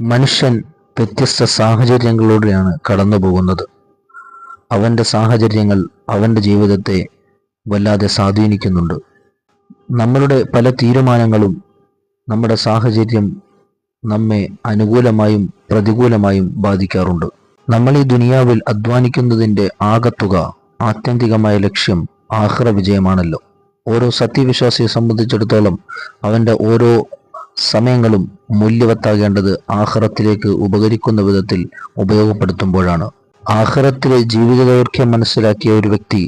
മനുഷ്യൻ വ്യത്യസ്ത സാഹചര്യങ്ങളിലൂടെയാണ് കടന്നു പോകുന്നത്. അവൻ്റെ സാഹചര്യങ്ങൾ അവൻ്റെ ജീവിതത്തെ വല്ലാതെ സ്വാധീനിക്കുന്നുണ്ട്. നമ്മളുടെ പല തീരുമാനങ്ങളും നമ്മുടെ സാഹചര്യം നമ്മെ അനുകൂലമായും പ്രതികൂലമായും ബാധിക്കാറുണ്ട്. നമ്മൾ ഈ ദുനിയാവിൽ അധ്വാനിക്കുന്നതിൻ്റെ ആകത്തുക ആത്യന്തികമായ ലക്ഷ്യം ആഖിറ വിജയമാണല്ലോ. ഓരോ സത്യവിശ്വാസിയെ സംബന്ധിച്ചിടത്തോളം അവൻ്റെ ഓരോ സമയങ്ങളും മൂല്യവത്താകേണ്ടത് ആഖിറത്തിലേക്ക് ഉപകരിക്കുന്ന വിധത്തിൽ ഉപയോഗപ്പെടുത്തുമ്പോഴാണ്. ആഖിറത്തിലെ ജീവിത ദൈർഘ്യം മനസ്സിലാക്കിയ ഒരു വ്യക്തി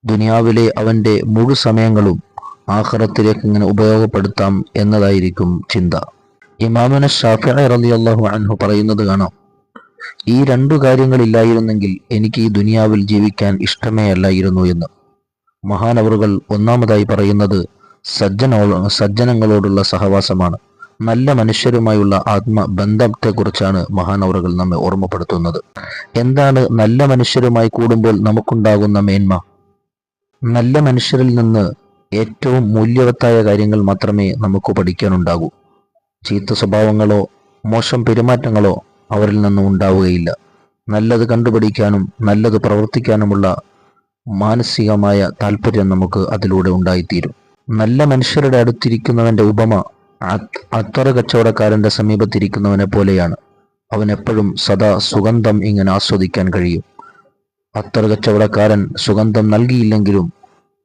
ദുനിയാവിലെ അവൻ്റെ മുഴു സമയങ്ങളും ആഖിറത്തിലേക്ക് ഇങ്ങനെ ഉപയോഗപ്പെടുത്താം എന്നതായിരിക്കും ചിന്ത. ഇമാമുന ശാഫിഈ റളിയല്ലാഹു അൻഹു പറയുന്നത് കാണാം, ഈ രണ്ടു കാര്യങ്ങളില്ലായിരുന്നെങ്കിൽ എനിക്ക് ഈ ദുനിയാവിൽ ജീവിക്കാൻ ഇഷ്ടമേ അല്ലായിരുന്നു എന്ന്. മഹാനവറുകൾ ഒന്നാമതായി പറയുന്നത് സജ്ജനങ്ങളോടുള്ള സഹവാസമാണ്. നല്ല മനുഷ്യരുമായുള്ള ആത്മബന്ധത്തെക്കുറിച്ചാണ് മഹാനവറുകൾ നമ്മെ ഓർമ്മപ്പെടുത്തുന്നത്. എന്താണ് നല്ല മനുഷ്യരുമായി കൂടുമ്പോൾ നമുക്കുണ്ടാകുന്ന മേന്മ? നല്ല മനുഷ്യരിൽ നിന്ന് ഏറ്റവും മൂല്യവത്തായ കാര്യങ്ങൾ മാത്രമേ നമുക്ക് പഠിക്കാനുണ്ടാകൂ. ചീത്ത സ്വഭാവങ്ങളോ മോശം പെരുമാറ്റങ്ങളോ അവരിൽ നിന്നും ഉണ്ടാവുകയില്ല. നല്ലത് കണ്ടുപിടിക്കാനും നല്ലത് പ്രവർത്തിക്കാനുമുള്ള മാനസികമായ താല്പര്യം നമുക്ക് അതിലൂടെ ഉണ്ടായിത്തീരും. നല്ല മനുഷ്യരുടെ അടുത്തിരിക്കുന്നവന്റെ ഉപമ അത്തറ കച്ചവടക്കാരന്റെ സമീപത്തിരിക്കുന്നവനെ പോലെയാണ്. അവനെപ്പോഴും സദാ സുഗന്ധം ഇങ്ങനെ ആസ്വദിക്കാൻ കഴിയും. അത്തറ കച്ചവടക്കാരൻ സുഗന്ധം നൽകിയില്ലെങ്കിലും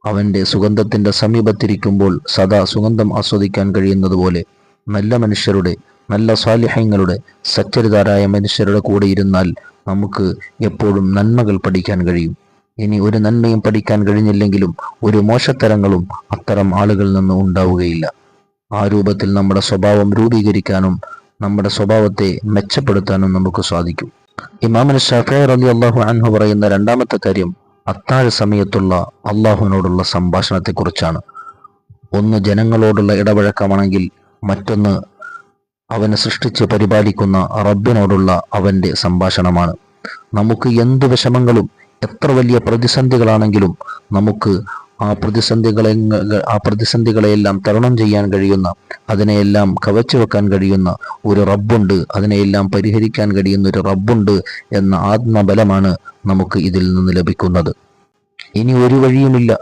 അവന്റെ സുഗന്ധത്തിന്റെ സമീപത്തിരിക്കുമ്പോൾ സദാ സുഗന്ധം ആസ്വദിക്കാൻ കഴിയുന്നത് പോലെ നല്ല മനുഷ്യരുടെ, നല്ല സ്വാലിഹ്യങ്ങളുടെ, സച്ചരിതരായ മനുഷ്യരുടെ കൂടെ ഇരുന്നാൽ നമുക്ക് എപ്പോഴും നന്മകൾ പഠിക്കാൻ കഴിയും. ഇനി ഒരു നന്മയും പഠിക്കാൻ കഴിഞ്ഞില്ലെങ്കിലും ഒരു മോശത്തരങ്ങളും അത്തരം ആളുകളിൽ നിന്ന് ഉണ്ടാവുകയില്ല. ആ രൂപത്തിൽ നമ്മുടെ സ്വഭാവം രൂപീകരിക്കാനും നമ്മുടെ സ്വഭാവത്തെ മെച്ചപ്പെടുത്താനും നമുക്ക് സാധിക്കും. ഇമാമുന ശാഫിഈ റളിയല്ലാഹു അൻഹു പറയുന്ന രണ്ടാമത്തെ കാര്യം അത്താഴ സമയത്തുള്ള അള്ളാഹുവിനോടുള്ള സംഭാഷണത്തെക്കുറിച്ചാണ്. ഒന്ന് ജനങ്ങളോടുള്ള ഇടപഴക്കമാണെങ്കിൽ മറ്റൊന്ന് അവനെ സൃഷ്ടിച്ച് പരിപാലിക്കുന്ന റബ്ബിനോടുള്ള അവന്റെ സംഭാഷണമാണ്. നമുക്ക് എന്തു വിഷമങ്ങളും എത്ര വലിയ പ്രതിസന്ധികളാണെങ്കിലും നമുക്ക് ആ പ്രതിസന്ധികളെയെല്ലാം തരണം ചെയ്യാൻ കഴിയുന്ന, അതിനെയെല്ലാം കവച്ചു വെക്കാൻ കഴിയുന്ന ഒരു റബ്ബുണ്ട്, അതിനെയെല്ലാം പരിഹരിക്കാൻ കഴിയുന്ന ഒരു റബ്ബുണ്ട് എന്ന ആത്മബലമാണ് നമുക്ക് ഇതിൽ നിന്ന് ലഭിക്കുന്നത്. ഇനി ഒരു വഴിയുമില്ല,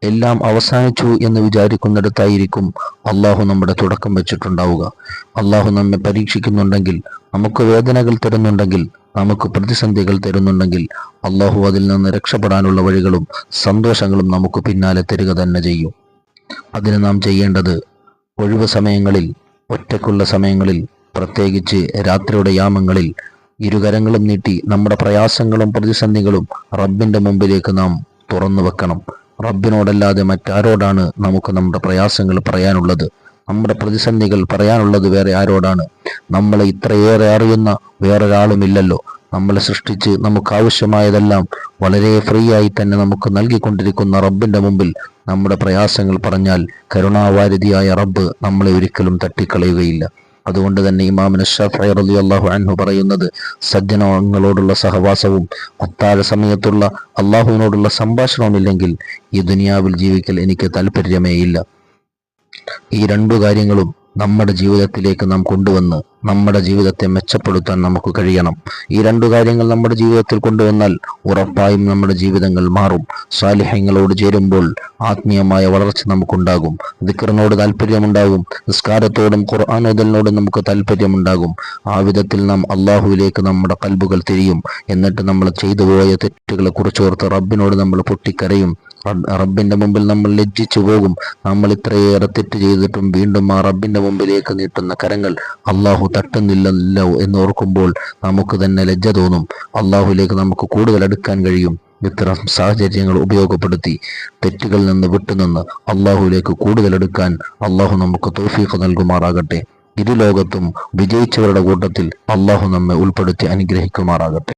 എല്ലാം അവസാനിച്ചു എന്ന് വിചാരിക്കുന്നിടത്തായിരിക്കും അള്ളാഹു നമ്മുടെ തുടക്കം വെച്ചിട്ടുണ്ടാവുക. അള്ളാഹു നമ്മെ പരീക്ഷിക്കുന്നുണ്ടെങ്കിൽ, നമുക്ക് വേദനകൾ തരുന്നുണ്ടെങ്കിൽ, നമുക്ക് പ്രതിസന്ധികൾ തരുന്നുണ്ടെങ്കിൽ അള്ളാഹു അതിൽ നിന്ന് രക്ഷപ്പെടാനുള്ള വഴികളും സന്തോഷങ്ങളും നമുക്ക് പിന്നാലെ തരിക തന്നെ ചെയ്യും. അതിന് നാം ചെയ്യേണ്ടത് ഒഴിവ് സമയങ്ങളിൽ, ഒറ്റയ്ക്കുള്ള സമയങ്ങളിൽ, പ്രത്യേകിച്ച് രാത്രിയുടെ യാമങ്ങളിൽ ഇരുകരങ്ങളും നീട്ടി നമ്മുടെ പ്രയാസങ്ങളും പ്രതിസന്ധികളും റബ്ബിന്റെ മുമ്പിലേക്ക് നാം തുറന്നു വെക്കണം. റബ്ബിനോടല്ലാതെ മറ്റാരോടാണ് നമുക്ക് നമ്മുടെ പ്രയാസങ്ങൾ പറയാനുള്ളത്? നമ്മുടെ പ്രതിസന്ധികൾ പറയാനുള്ളത് വേറെ ആരോടാണ്? നമ്മളെ ഇത്രയേറെ അറിയുന്ന വേറൊരാളുമില്ലല്ലോ. നമ്മളെ സൃഷ്ടിച്ച് നമുക്ക് ആവശ്യമായതെല്ലാം വളരെ ഫ്രീ ആയി തന്നെ നമുക്ക് നൽകിക്കൊണ്ടിരിക്കുന്ന റബ്ബിന്റെ മുമ്പിൽ നമ്മുടെ പ്രയാസങ്ങൾ പറഞ്ഞാൽ കരുണാവാരിധിയായ റബ്ബ് നമ്മളെ ഒരിക്കലും തട്ടിക്കളയുകയില്ല. അതുകൊണ്ട് തന്നെ ഇമാമുന ശാഫിഈ റളിയല്ലാഹു അൻഹു പറയുന്നത്, സജ്ജനങ്ങളോടുള്ള സഹവാസവും അത്താഴ സമയത്തുള്ള അള്ളാഹുവിനോടുള്ള സംഭാഷണവുമില്ലെങ്കിൽ ഈ ദുനിയാവിൽ ജീവിക്കൽ എനിക്ക് താല്പര്യമേയില്ല. ഈ രണ്ടു കാര്യങ്ങളും നമ്മുടെ ജീവിതത്തിലേക്ക് നാം കൊണ്ടുവന്ന് നമ്മുടെ ജീവിതത്തെ മെച്ചപ്പെടുത്താൻ നമുക്ക് കഴിയണം. ഈ രണ്ടു കാര്യങ്ങൾ നമ്മുടെ ജീവിതത്തിൽ കൊണ്ടുവന്നാൽ ഉറപ്പായും നമ്മുടെ ജീവിതങ്ങൾ മാറും. സ്വാലിഹ്യങ്ങളോട് ചേരുമ്പോൾ ആത്മീയമായ വളർച്ച നമുക്കുണ്ടാകും. ദിക്റിനോട് താല്പര്യമുണ്ടാകും. നിസ്കാരത്തോടും ഖുർആനോദലിനോടും നമുക്ക് താല്പര്യമുണ്ടാകും. ആ വിധത്തിൽ നാം അള്ളാഹുവിലേക്ക് നമ്മുടെ കൽബുകൾ തിരിയും. എന്നിട്ട് നമ്മൾ ചെയ്തു പോയ തെറ്റുകളെ കുറിച്ചോർത്ത് റബ്ബിനോട് നമ്മൾ പൊട്ടിക്കരയും. റബ്ബിന്റെ മുമ്പിൽ നമ്മൾ ലജ്ജിച്ചു പോകും. നമ്മൾ ഇത്രയേറെ തെറ്റ് ചെയ്തിട്ടും വീണ്ടും ആ റബ്ബിന്റെ മുമ്പിലേക്ക് നീട്ടുന്ന കരങ്ങൾ അള്ളാഹു തട്ടുന്നില്ലല്ലോ എന്ന് ഓർക്കുമ്പോൾ നമുക്ക് തന്നെ ലജ്ജ തോന്നും. അള്ളാഹുലേക്ക് നമുക്ക് കൂടുതൽ അടുക്കാൻ കഴിയും. ഇത്തരം സാഹചര്യങ്ങൾ ഉപയോഗപ്പെടുത്തി തെറ്റുകളിൽ നിന്ന് വിട്ടുനിന്ന് അള്ളാഹുലേക്ക് കൂടുതൽ അടുക്കാൻ അള്ളാഹു നമുക്ക് തൗഫീഖ് നൽകുമാറാകട്ടെ. ഇരുലോകത്തും വിജയിച്ചവരുടെ കൂട്ടത്തിൽ അള്ളാഹു നമ്മെ ഉൾപ്പെടുത്തി അനുഗ്രഹിക്കുമാറാകട്ടെ.